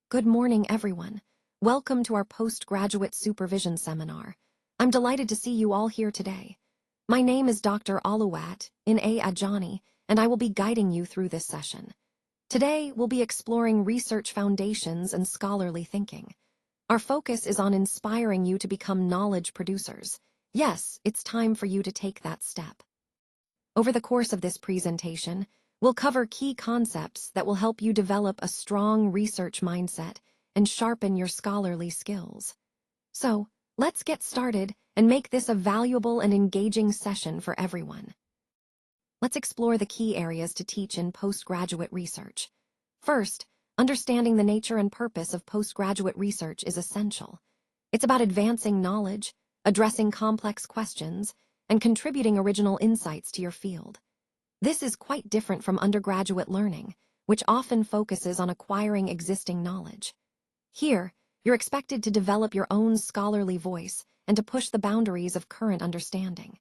Good morning, everyone. Welcome to our postgraduate supervision seminar. I'm delighted to see you all here today. My name is Dr. Aluwat A. Ajani, and I will be guiding you through this session. Today, we'll be exploring research foundations and scholarly thinking. Our focus is on inspiring you to become knowledge producers. Yes, it's time for you to take that step. Over the course of this presentation, we'll cover key concepts that will help you develop a strong research mindset and sharpen your scholarly skills. So, let's get started and make this a valuable and engaging session for everyone. Let's explore the key areas to teach in postgraduate research. First, understanding the nature and purpose of postgraduate research is essential. It's about advancing knowledge, addressing complex questions, and contributing original insights to your field. This is quite different from undergraduate learning, which often focuses on acquiring existing knowledge. Here, you're expected to develop your own scholarly voice and to push the boundaries of current understanding.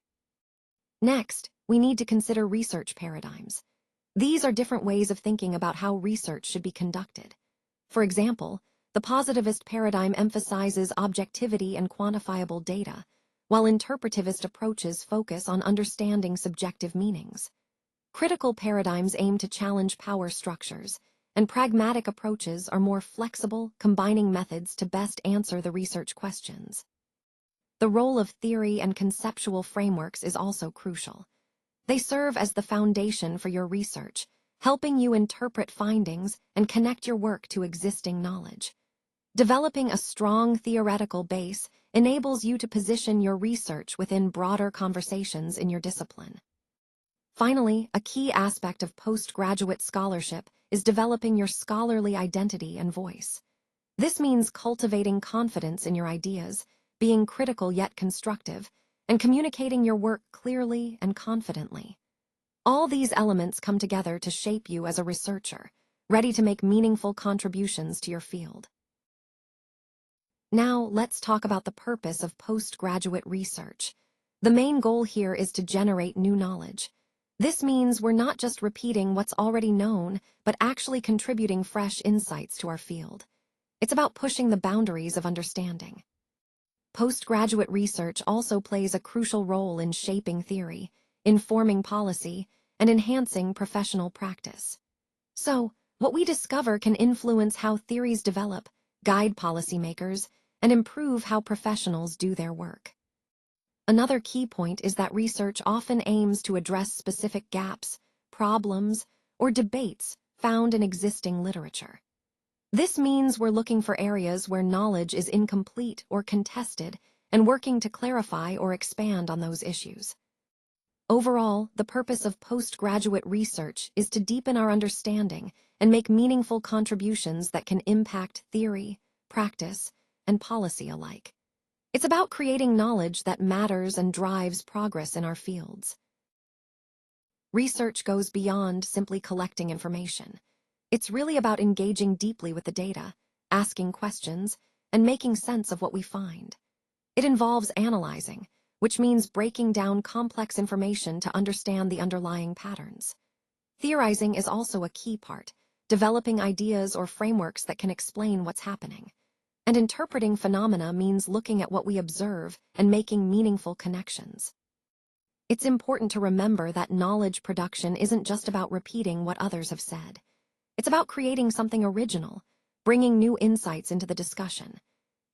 Next, we need to consider research paradigms. These are different ways of thinking about how research should be conducted. For example, the positivist paradigm emphasizes objectivity and quantifiable data, while interpretivist approaches focus on understanding subjective meanings. Critical paradigms aim to challenge power structures, and pragmatic approaches are more flexible, combining methods to best answer the research questions. The role of theory and conceptual frameworks is also crucial. They serve as the foundation for your research, helping you interpret findings and connect your work to existing knowledge. Developing a strong theoretical base enables you to position your research within broader conversations in your discipline. Finally, a key aspect of postgraduate scholarship is developing your scholarly identity and voice. This means cultivating confidence in your ideas, being critical yet constructive, and communicating your work clearly and confidently. All these elements come together to shape you as a researcher, ready to make meaningful contributions to your field. Now, let's talk about the purpose of postgraduate research. The main goal here is to generate new knowledge. This means we're not just repeating what's already known, but actually contributing fresh insights to our field. It's about pushing the boundaries of understanding. Postgraduate research also plays a crucial role in shaping theory, informing policy, and enhancing professional practice. So, what we discover can influence how theories develop, guide policymakers, and improve how professionals do their work. Another key point is that research often aims to address specific gaps, problems, or debates found in existing literature. This means we're looking for areas where knowledge is incomplete or contested and working to clarify or expand on those issues. Overall, the purpose of postgraduate research is to deepen our understanding and make meaningful contributions that can impact theory, practice, and policy alike. It's about creating knowledge that matters and drives progress in our fields. Research goes beyond simply collecting information. It's really about engaging deeply with the data, asking questions, and making sense of what we find. It involves analyzing, which means breaking down complex information to understand the underlying patterns. Theorizing is also a key part, developing ideas or frameworks that can explain what's happening. And interpreting phenomena means looking at what we observe and making meaningful connections. It's important to remember that knowledge production isn't just about repeating what others have said. It's about creating something original, bringing new insights into the discussion.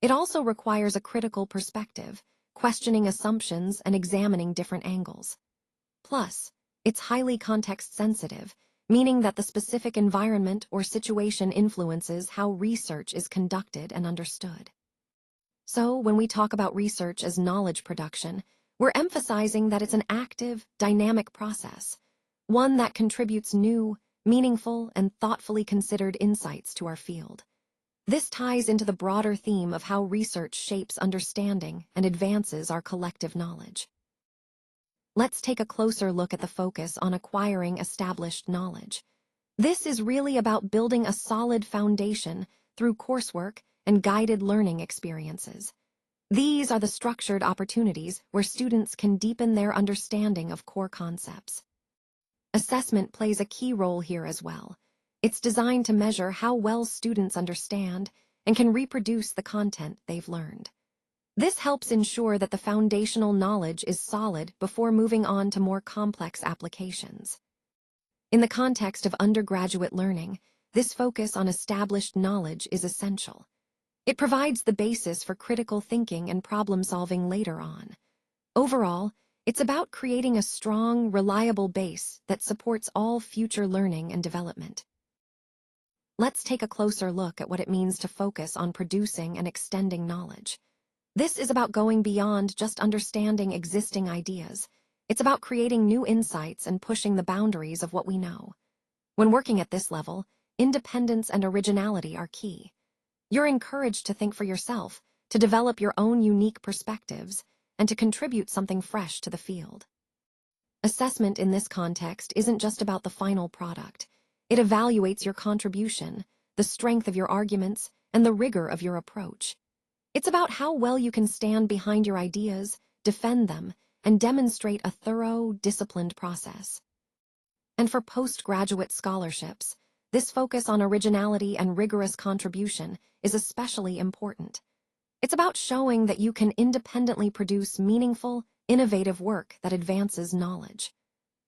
It also requires a critical perspective, questioning assumptions and examining different angles. Plus, it's highly context-sensitive, meaning that the specific environment or situation influences how research is conducted and understood. So, when we talk about research as knowledge production, we're emphasizing that it's an active, dynamic process, one that contributes new, meaningful, and thoughtfully considered insights to our field. This ties into the broader theme of how research shapes understanding and advances our collective knowledge. Let's take a closer look at the focus on acquiring established knowledge. This is really about building a solid foundation through coursework and guided learning experiences. These are the structured opportunities where students can deepen their understanding of core concepts. Assessment plays a key role here as well. It's designed to measure how well students understand and can reproduce the content they've learned. This helps ensure that the foundational knowledge is solid before moving on to more complex applications. In the context of undergraduate learning, this focus on established knowledge is essential. It provides the basis for critical thinking and problem-solving later on. Overall, it's about creating a strong, reliable base that supports all future learning and development. Let's take a closer look at what it means to focus on producing and extending knowledge. This is about going beyond just understanding existing ideas. It's about creating new insights and pushing the boundaries of what we know. When working at this level, independence and originality are key. You're encouraged to think for yourself, to develop your own unique perspectives, and to contribute something fresh to the field. Assessment in this context isn't just about the final product. It evaluates your contribution, the strength of your arguments, and the rigor of your approach. It's about how well you can stand behind your ideas, defend them, and demonstrate a thorough, disciplined process. And for postgraduate scholarships, this focus on originality and rigorous contribution is especially important. It's about showing that you can independently produce meaningful, innovative work that advances knowledge.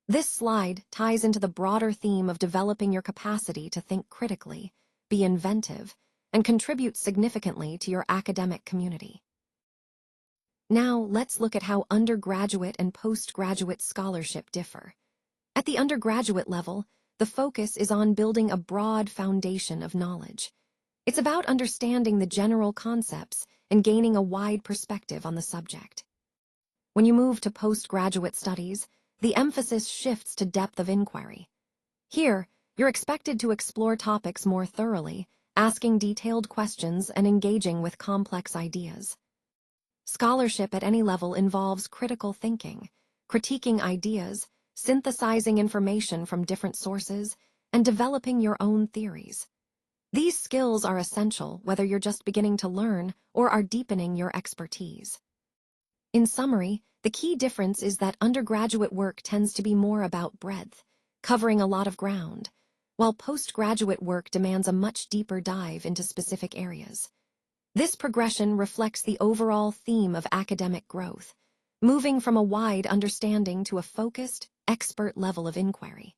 This slide ties into the broader theme of developing your capacity to think critically, be inventive, and contribute significantly to your academic community. Now, let's look at how undergraduate and postgraduate scholarship differ. At the undergraduate level, the focus is on building a broad foundation of knowledge. It's about understanding the general concepts and gaining a wide perspective on the subject. When you move to postgraduate studies, the emphasis shifts to depth of inquiry. Here, you're expected to explore topics more thoroughly, asking detailed questions and engaging with complex ideas. Scholarship at any level involves critical thinking, critiquing ideas, synthesizing information from different sources, and developing your own theories. These skills are essential whether you're just beginning to learn or are deepening your expertise. In summary, the key difference is that undergraduate work tends to be more about breadth, covering a lot of ground, while postgraduate work demands a much deeper dive into specific areas. This progression reflects the overall theme of academic growth, moving from a wide understanding to a focused, expert level of inquiry.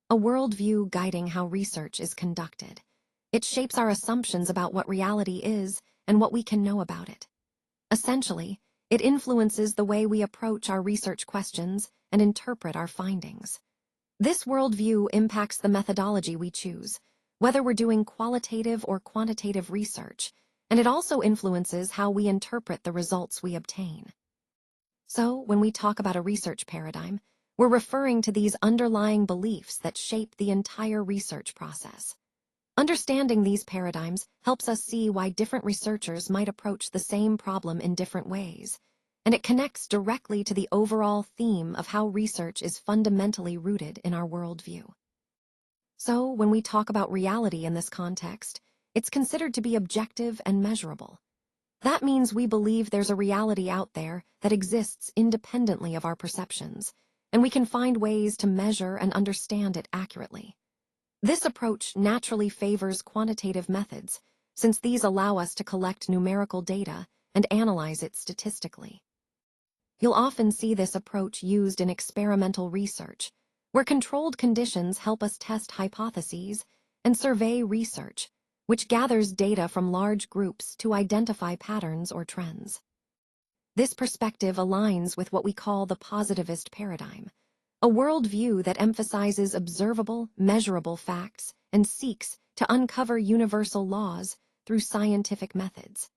A worldview guiding how research is conducted. It shapes our assumptions about what reality is and what we can know about it. Essentially, it influences the way we approach our research questions and interpret our findings. This worldview impacts the methodology we choose, whether we're doing qualitative or quantitative research, and it also influences how we interpret the results we obtain. So, when we talk about a research paradigm, we're referring to these underlying beliefs that shape the entire research process. Understanding these paradigms helps us see why different researchers might approach the same problem in different ways, and it connects directly to the overall theme of how research is fundamentally rooted in our worldview. So, when we talk about reality in this context, it's considered to be objective and measurable. That means we believe there's a reality out there that exists independently of our perceptions, and we can find ways to measure and understand it accurately. This approach naturally favors quantitative methods, since these allow us to collect numerical data and analyze it statistically. You'll often see this approach used in experimental research, where controlled conditions help us test hypotheses, and survey research, which gathers data from large groups to identify patterns or trends. This perspective aligns with what we call the positivist paradigm, a worldview that emphasizes observable, measurable facts and seeks to uncover universal laws through scientific methods.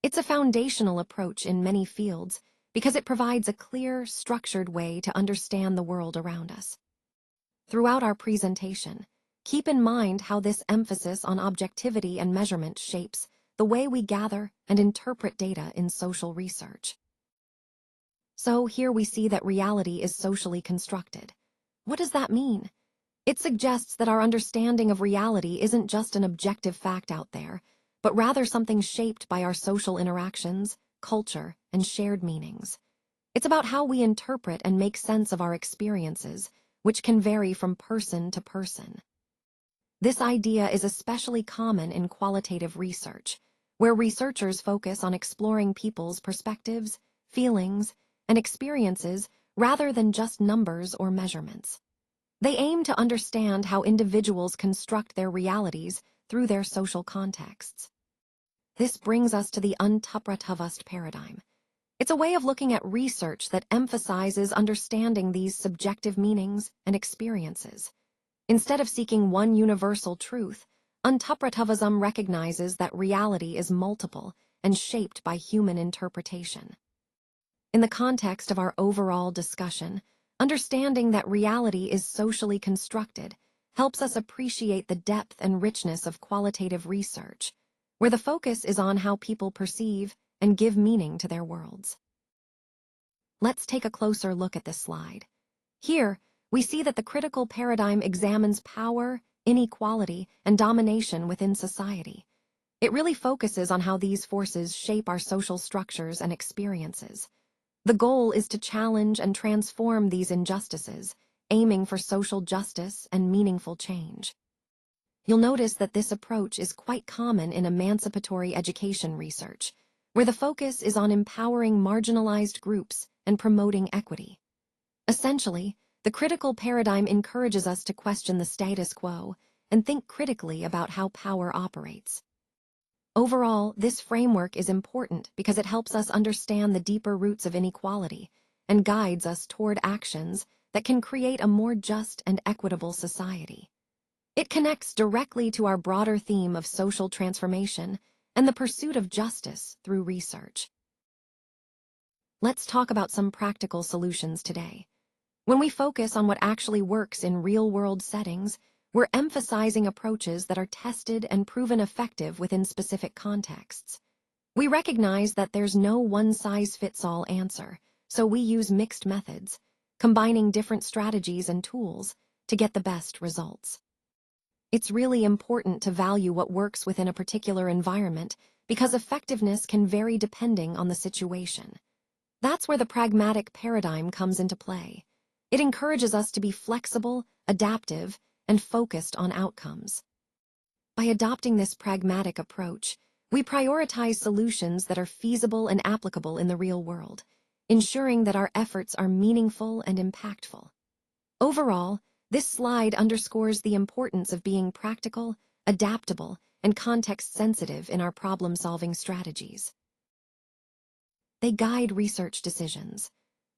It's a foundational approach in many fields because it provides a clear, structured way to understand the world around us. Throughout our presentation, keep in mind how this emphasis on objectivity and measurement shapes the way we gather and interpret data in social research. So here we see that reality is socially constructed. What does that mean? It suggests that our understanding of reality isn't just an objective fact out there, but rather something shaped by our social interactions, culture, and shared meanings. It's about how we interpret and make sense of our experiences, which can vary from person to person. This idea is especially common in qualitative research, where researchers focus on exploring people's perspectives, feelings, and experiences rather than just numbers or measurements. They aim to understand how individuals construct their realities through their social contexts. This brings us to the Untuppratuvust paradigm. It's a way of looking at research that emphasizes understanding these subjective meanings and experiences. Instead of seeking one universal truth, Untupratuvism recognizes that reality is multiple and shaped by human interpretation. In the context of our overall discussion, understanding that reality is socially constructed helps us appreciate the depth and richness of qualitative research, where the focus is on how people perceive and give meaning to their worlds. Let's take a closer look at this slide. Here, we see that the critical paradigm examines power, inequality, and domination within society. It really focuses on how these forces shape our social structures and experiences. The goal is to challenge and transform these injustices, aiming for social justice and meaningful change. You'll notice that this approach is quite common in emancipatory education research, where the focus is on empowering marginalized groups and promoting equity. Essentially, the critical paradigm encourages us to question the status quo and think critically about how power operates. Overall, this framework is important because it helps us understand the deeper roots of inequality and guides us toward actions that can create a more just and equitable society. It connects directly to our broader theme of social transformation and the pursuit of justice through research. Let's talk about some practical solutions today. When we focus on what actually works in real-world settings, we're emphasizing approaches that are tested and proven effective within specific contexts. We recognize that there's no one-size-fits-all answer, so we use mixed methods, combining different strategies and tools to get the best results. It's really important to value what works within a particular environment because effectiveness can vary depending on the situation. That's where the pragmatic paradigm comes into play. It encourages us to be flexible, adaptive, and focused on outcomes. By adopting this pragmatic approach, we prioritize solutions that are feasible and applicable in the real world, ensuring that our efforts are meaningful and impactful. Overall, this slide underscores the importance of being practical, adaptable, and context-sensitive in our problem-solving strategies. They guide research decisions.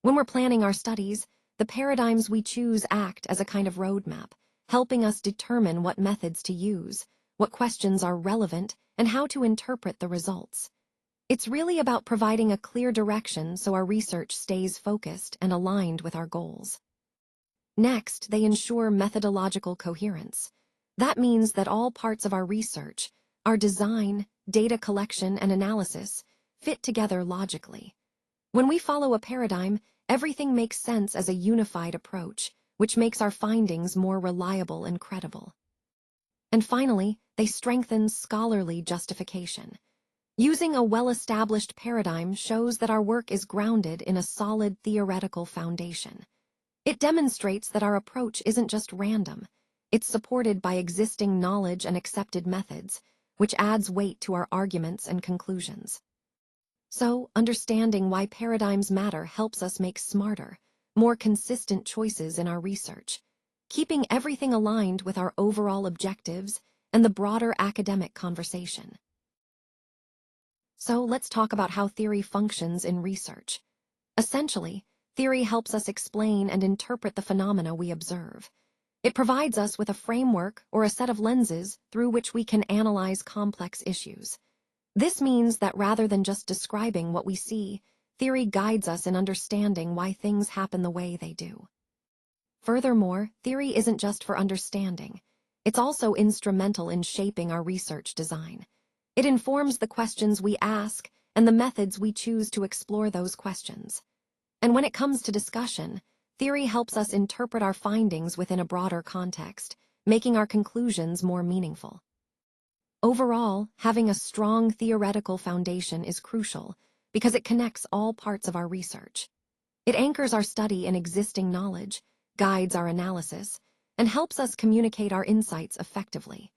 When we're planning our studies, the paradigms we choose act as a kind of roadmap, helping us determine what methods to use, what questions are relevant, and how to interpret the results. It's really about providing a clear direction so our research stays focused and aligned with our goals. Next, they ensure methodological coherence. That means that all parts of our research, our design, data collection, and analysis, fit together logically. When we follow a paradigm, everything makes sense as a unified approach, which makes our findings more reliable and credible. And finally, they strengthen scholarly justification. Using a well-established paradigm shows that our work is grounded in a solid theoretical foundation. It demonstrates that our approach isn't just random. It's supported by existing knowledge and accepted methods, which adds weight to our arguments and conclusions. So, understanding why paradigms matter helps us make smarter, more consistent choices in our research, keeping everything aligned with our overall objectives and the broader academic conversation. So, let's talk about how theory functions in research. Essentially, theory helps us explain and interpret the phenomena we observe. It provides us with a framework or a set of lenses through which we can analyze complex issues. This means that rather than just describing what we see, theory guides us in understanding why things happen the way they do. Furthermore, theory isn't just for understanding. It's also instrumental in shaping our research design. It informs the questions we ask and the methods we choose to explore those questions. And when it comes to discussion, theory helps us interpret our findings within a broader context, making our conclusions more meaningful. Overall, having a strong theoretical foundation is crucial because it connects all parts of our research. It anchors our study in existing knowledge, guides our analysis, and helps us communicate our insights effectively.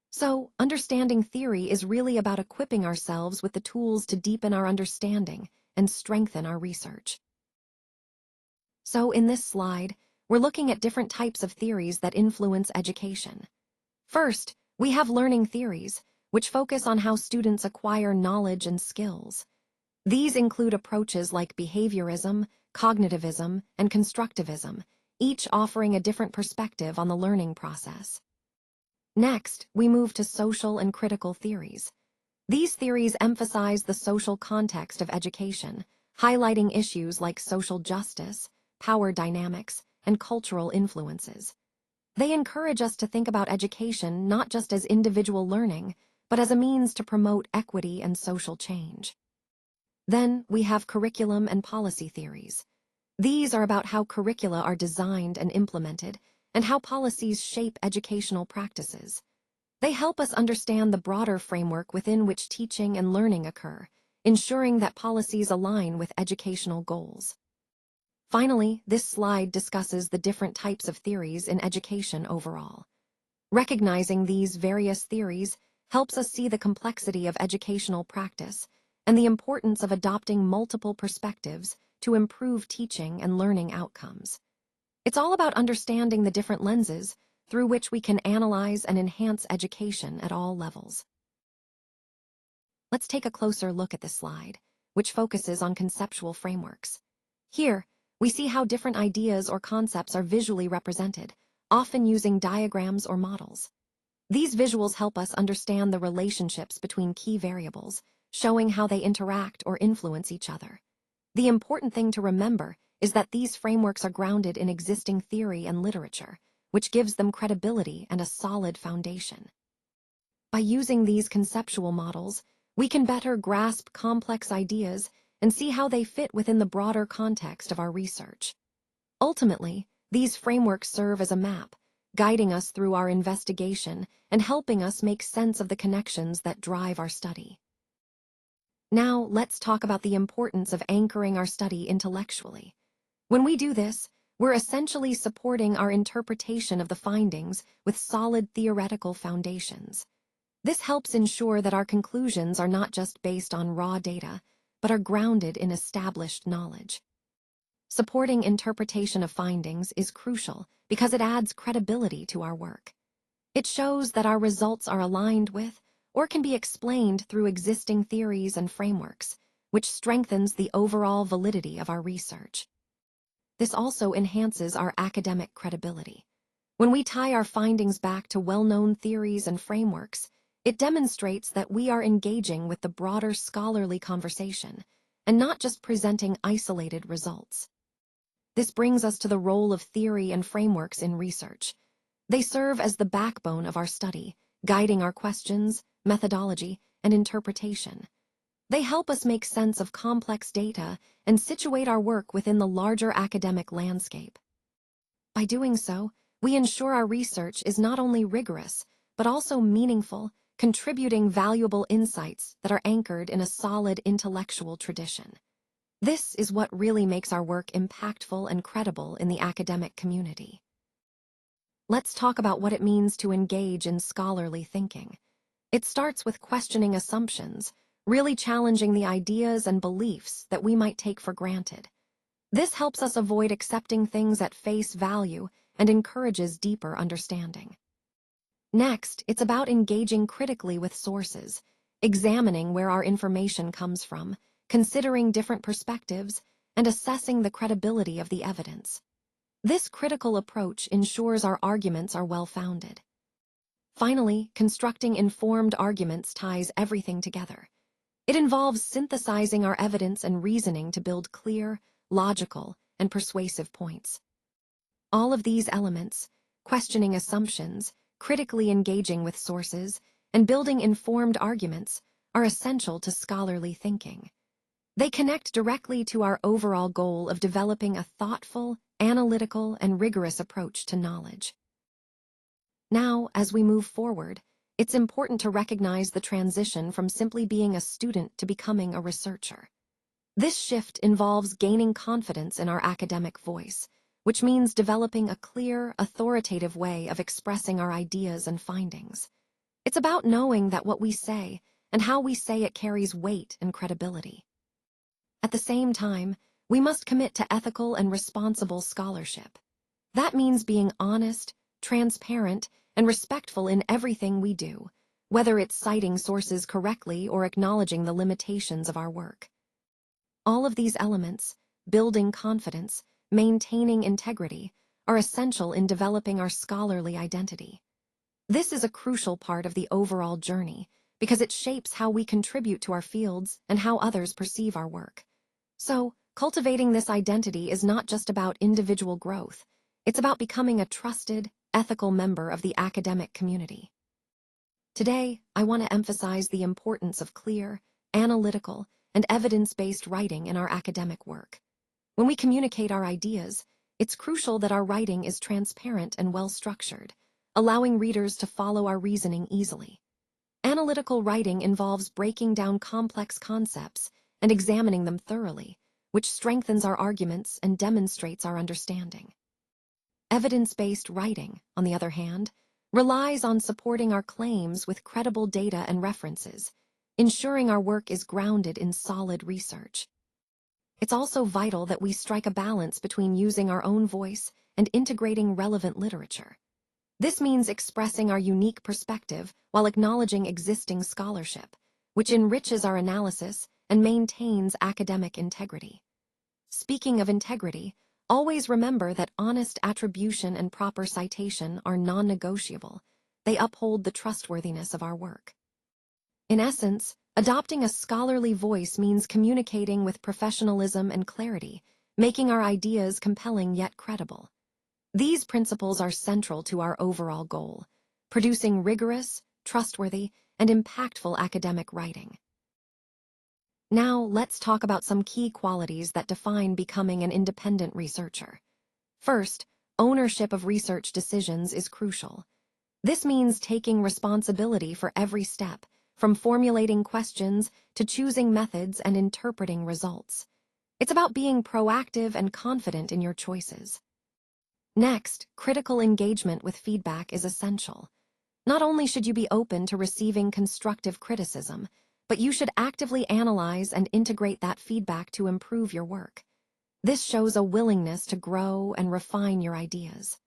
So, understanding theory is really about equipping ourselves with the tools to deepen our understanding and strengthen our research. So, in this slide, we're looking at different types of theories that influence education. First, we have learning theories, which focus on how students acquire knowledge and skills. These include approaches like behaviorism, cognitivism, and constructivism, each offering a different perspective on the learning process. Next, we move to social and critical theories. These theories emphasize the social context of education, highlighting issues like social justice, power dynamics, and cultural influences. They encourage us to think about education not just as individual learning, but as a means to promote equity and social change. Then we have curriculum and policy theories. These are about how curricula are designed and implemented, and how policies shape educational practices. They help us understand the broader framework within which teaching and learning occur, ensuring that policies align with educational goals. Finally, this slide discusses the different types of theories in education overall. Recognizing these various theories helps us see the complexity of educational practice and the importance of adopting multiple perspectives to improve teaching and learning outcomes. It's all about understanding the different lenses through which we can analyze and enhance education at all levels. Let's take a closer look at this slide, which focuses on conceptual frameworks. Here, we see how different ideas or concepts are visually represented, often using diagrams or models. These visuals help us understand the relationships between key variables, showing how they interact or influence each other. The important thing to remember is that these frameworks are grounded in existing theory and literature, which gives them credibility and a solid foundation. By using these conceptual models, we can better grasp complex ideas and see how they fit within the broader context of our research. Ultimately, these frameworks serve as a map, guiding us through our investigation and helping us make sense of the connections that drive our study. Now, let's talk about the importance of anchoring our study intellectually. When we do this, we're essentially supporting our interpretation of the findings with solid theoretical foundations. This helps ensure that our conclusions are not just based on raw data, but are grounded in established knowledge. Supporting interpretation of findings is crucial because it adds credibility to our work. It shows that our results are aligned with or can be explained through existing theories and frameworks, which strengthens the overall validity of our research. This also enhances our academic credibility. When we tie our findings back to well-known theories and frameworks, it demonstrates that we are engaging with the broader scholarly conversation and not just presenting isolated results. This brings us to the role of theory and frameworks in research. They serve as the backbone of our study, guiding our questions, methodology, and interpretation. They help us make sense of complex data and situate our work within the larger academic landscape. By doing so, we ensure our research is not only rigorous, but also meaningful, contributing valuable insights that are anchored in a solid intellectual tradition. This is what really makes our work impactful and credible in the academic community. Let's talk about what it means to engage in scholarly thinking. It starts with questioning assumptions, really challenging the ideas and beliefs that we might take for granted. This helps us avoid accepting things at face value and encourages deeper understanding. Next, it's about engaging critically with sources, examining where our information comes from, considering different perspectives, and assessing the credibility of the evidence. This critical approach ensures our arguments are well-founded. Finally, constructing informed arguments ties everything together. It involves synthesizing our evidence and reasoning to build clear, logical, and persuasive points. All of these elements, questioning assumptions, critically engaging with sources, and building informed arguments, are essential to scholarly thinking. They connect directly to our overall goal of developing a thoughtful, analytical, and rigorous approach to knowledge. Now, as we move forward, it's important to recognize the transition from simply being a student to becoming a researcher. This shift involves gaining confidence in our academic voice, which means developing a clear, authoritative way of expressing our ideas and findings. It's about knowing that what we say and how we say it carries weight and credibility. At the same time, we must commit to ethical and responsible scholarship. That means being honest, transparent, and respectful in everything we do, whether it's citing sources correctly or acknowledging the limitations of our work. All of these elements, building confidence, maintaining integrity, are essential in developing our scholarly identity. This is a crucial part of the overall journey because it shapes how we contribute to our fields and how others perceive our work. So, cultivating this identity is not just about individual growth, it's about becoming a trusted, ethical member of the academic community. Today, I want to emphasize the importance of clear, analytical, and evidence-based writing in our academic work. When we communicate our ideas, it's crucial that our writing is transparent and well-structured, allowing readers to follow our reasoning easily. Analytical writing involves breaking down complex concepts and examining them thoroughly, which strengthens our arguments and demonstrates our understanding. Evidence-based writing, on the other hand, relies on supporting our claims with credible data and references, ensuring our work is grounded in solid research. It's also vital that we strike a balance between using our own voice and integrating relevant literature. This means expressing our unique perspective while acknowledging existing scholarship, which enriches our analysis and maintains academic integrity. Speaking of integrity, always remember that honest attribution and proper citation are non-negotiable. They uphold the trustworthiness of our work. In essence, adopting a scholarly voice means communicating with professionalism and clarity, making our ideas compelling yet credible. These principles are central to our overall goal, producing rigorous, trustworthy, and impactful academic writing. Now, let's talk about some key qualities that define becoming an independent researcher. First, ownership of research decisions is crucial. This means taking responsibility for every step, from formulating questions to choosing methods and interpreting results. It's about being proactive and confident in your choices. Next, critical engagement with feedback is essential. Not only should you be open to receiving constructive criticism, but you should actively analyze and integrate that feedback to improve your work. This shows a willingness to grow and refine your ideas.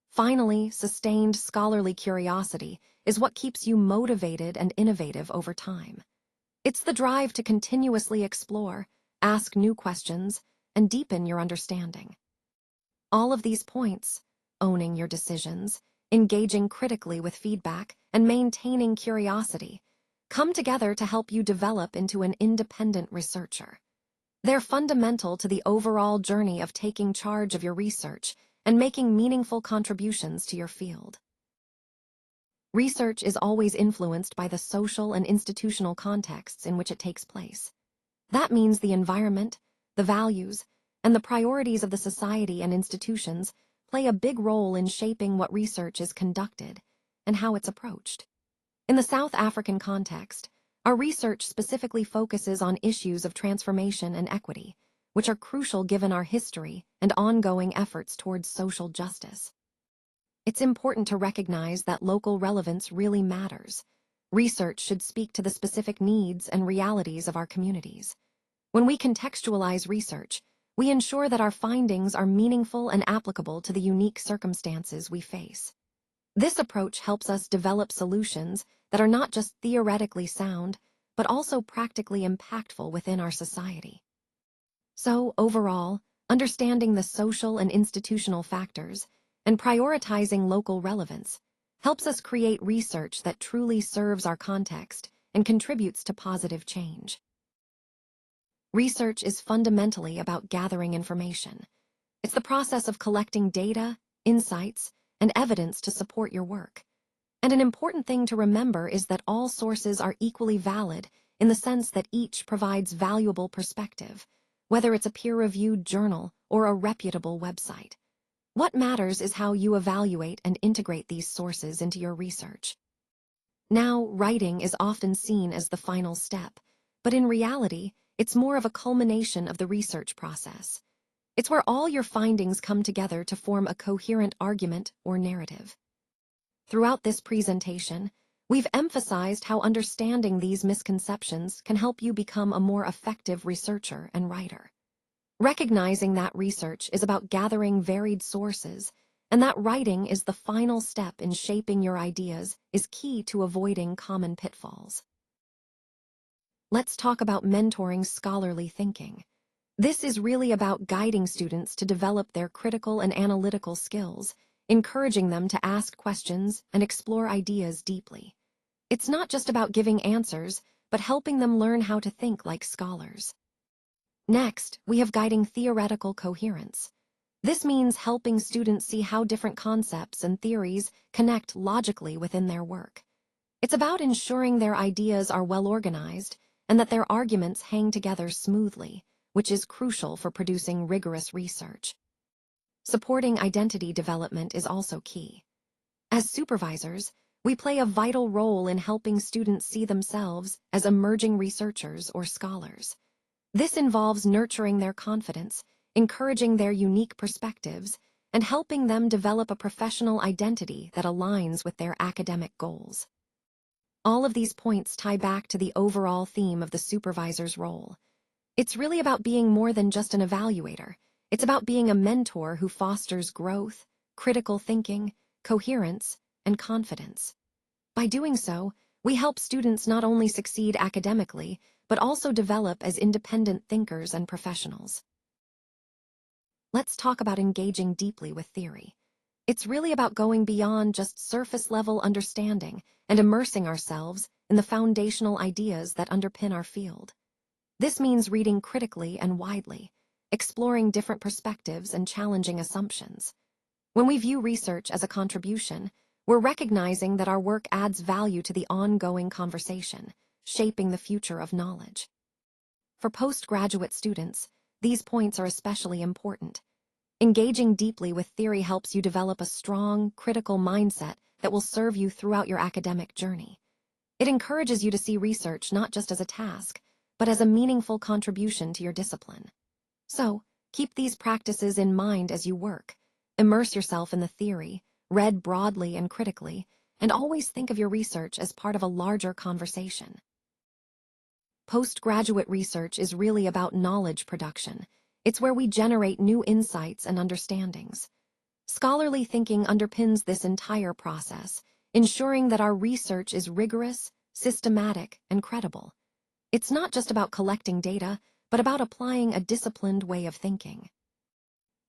Finally, sustained scholarly curiosity is what keeps you motivated and innovative over time. It's the drive to continuously explore, ask new questions, and deepen your understanding. All of these points, owning your decisions, engaging critically with feedback, and maintaining curiosity, come together to help you develop into an independent researcher. They're fundamental to the overall journey of taking charge of your research and making meaningful contributions to your field. Research is always influenced by the social and institutional contexts in which it takes place. That means the environment, the values, and the priorities of the society and institutions play a big role in shaping what research is conducted and how it's approached. In the South African context, our research specifically focuses on issues of transformation and equity, which are crucial given our history and ongoing efforts towards social justice. It's important to recognize that local relevance really matters. Research should speak to the specific needs and realities of our communities. When we contextualize research, we ensure that our findings are meaningful and applicable to the unique circumstances we face. This approach helps us develop solutions that are not just theoretically sound, but also practically impactful within our society. So, overall, understanding the social and institutional factors and prioritizing local relevance helps us create research that truly serves our context and contributes to positive change. Research is fundamentally about gathering information. It's the process of collecting data, insights, and evidence to support your work. And an important thing to remember is that all sources are equally valid in the sense that each provides valuable perspective, whether it's a peer-reviewed journal or a reputable website. What matters is how you evaluate and integrate these sources into your research. Now, writing is often seen as the final step, but in reality, it's more of a culmination of the research process. It's where all your findings come together to form a coherent argument or narrative. Throughout this presentation, we've emphasized how understanding these misconceptions can help you become a more effective researcher and writer. Recognizing that research is about gathering varied sources and that writing is the final step in shaping your ideas is key to avoiding common pitfalls. Let's talk about mentoring scholarly thinking. This is really about guiding students to develop their critical and analytical skills, encouraging them to ask questions and explore ideas deeply. It's not just about giving answers, but helping them learn how to think like scholars. Next, we have guiding theoretical coherence. This means helping students see how different concepts and theories connect logically within their work. It's about ensuring their ideas are well organized and that their arguments hang together smoothly, which is crucial for producing rigorous research. Supporting identity development is also key. As supervisors, we play a vital role in helping students see themselves as emerging researchers or scholars. This involves nurturing their confidence, encouraging their unique perspectives, and helping them develop a professional identity that aligns with their academic goals. All of these points tie back to the overall theme of the supervisor's role. It's really about being more than just an evaluator. It's about being a mentor who fosters growth, critical thinking, coherence, and confidence. By doing so, we help students not only succeed academically, but also develop as independent thinkers and professionals. Let's talk about engaging deeply with theory. It's really about going beyond just surface-level understanding and immersing ourselves in the foundational ideas that underpin our field. This means reading critically and widely, exploring different perspectives and challenging assumptions. When we view research as a contribution, we're recognizing that our work adds value to the ongoing conversation, shaping the future of knowledge. For postgraduate students, these points are especially important. Engaging deeply with theory helps you develop a strong, critical mindset that will serve you throughout your academic journey. It encourages you to see research not just as a task, but as a meaningful contribution to your discipline. So, keep these practices in mind as you work. Immerse yourself in the theory, read broadly and critically, and always think of your research as part of a larger conversation. Postgraduate research is really about knowledge production. It's where we generate new insights and understandings. Scholarly thinking underpins this entire process, ensuring that our research is rigorous, systematic, and credible. It's not just about collecting data, but about applying a disciplined way of thinking.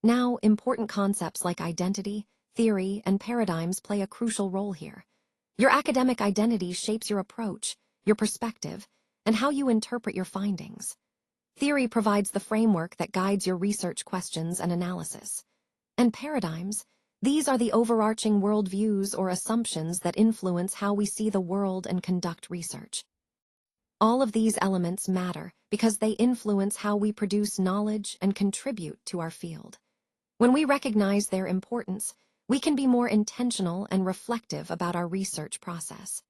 Now, important concepts like identity, theory, and paradigms play a crucial role here. Your academic identity shapes your approach, your perspective, and how you interpret your findings. Theory provides the framework that guides your research questions and analysis. And paradigms, these are the overarching worldviews or assumptions that influence how we see the world and conduct research. All of these elements matter because they influence how we produce knowledge and contribute to our field. When we recognize their importance, we can be more intentional and reflective about our research process.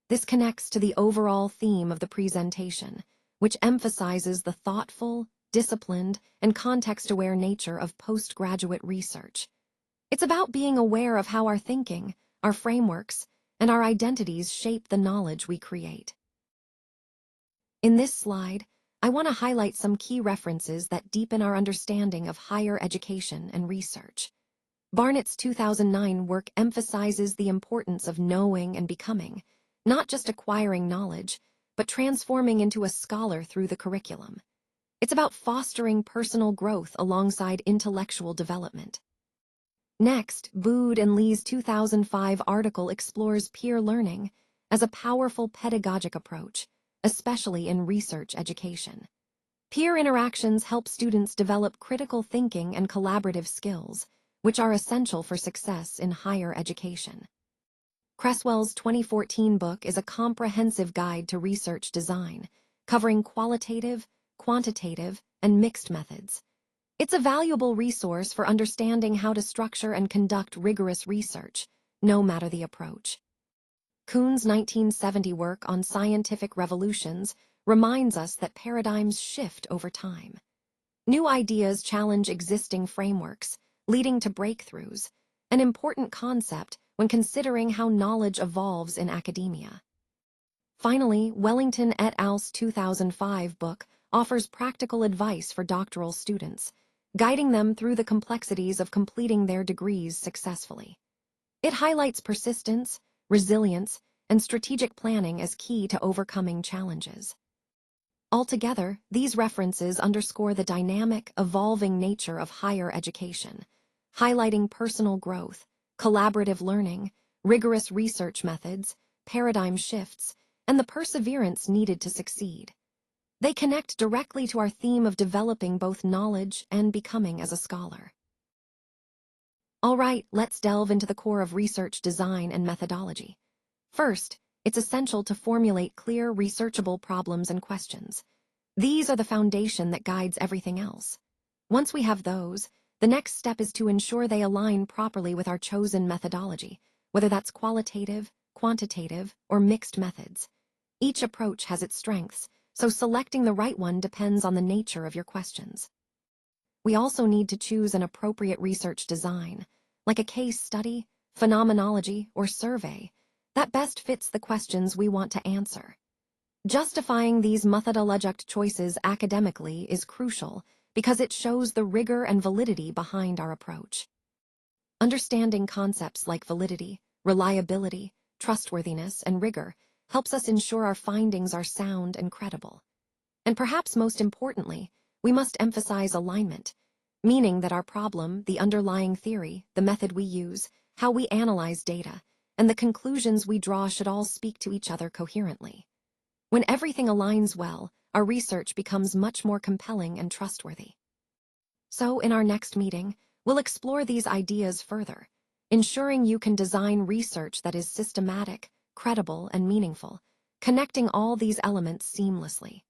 This connects to the overall theme of the presentation, which emphasizes the thoughtful, disciplined, and context-aware nature of postgraduate research. It's about being aware of how our thinking, our frameworks, and our identities shape the knowledge we create. In this slide, I want to highlight some key references that deepen our understanding of higher education and research. Barnett's 2009 work emphasizes the importance of knowing and becoming, not just acquiring knowledge, but transforming into a scholar through the curriculum. It's about fostering personal growth alongside intellectual development. Next, Bood and Lee's 2005 article explores peer learning as a powerful pedagogic approach, especially in research education. Peer interactions help students develop critical thinking and collaborative skills, which are essential for success in higher education. Cresswell's 2014 book is a comprehensive guide to research design, covering qualitative, quantitative, and mixed methods. It's a valuable resource for understanding how to structure and conduct rigorous research, no matter the approach. Kuhn's 1970 work on scientific revolutions reminds us that paradigms shift over time. New ideas challenge existing frameworks, leading to breakthroughs, an important concept when considering how knowledge evolves in academia. Finally, Wellington et al.'s 2005 book offers practical advice for doctoral students, guiding them through the complexities of completing their degrees successfully. It highlights persistence, resilience, and strategic planning as key to overcoming challenges. Altogether, these references underscore the dynamic, evolving nature of higher education, highlighting personal growth, collaborative learning, rigorous research methods, paradigm shifts, and the perseverance needed to succeed. They connect directly to our theme of developing both knowledge and becoming as a scholar. All right, let's delve into the core of research design and methodology. First, it's essential to formulate clear, researchable problems and questions. These are the foundation that guides everything else. Once we have those, the next step is to ensure they align properly with our chosen methodology, whether that's qualitative, quantitative, or mixed methods. Each approach has its strengths, so selecting the right one depends on the nature of your questions. We also need to choose an appropriate research design, like a case study, phenomenology, or survey, that best fits the questions we want to answer. Justifying these methodologic choices academically is crucial because it shows the rigor and validity behind our approach. Understanding concepts like validity, reliability, trustworthiness, and rigor helps us ensure our findings are sound and credible. And perhaps most importantly, we must emphasize alignment, meaning that our problem, the underlying theory, the method we use, how we analyze data, and the conclusions we draw should all speak to each other coherently. When everything aligns well, our research becomes much more compelling and trustworthy. So, in our next meeting, we'll explore these ideas further, ensuring you can design research that is systematic, credible, and meaningful, connecting all these elements seamlessly.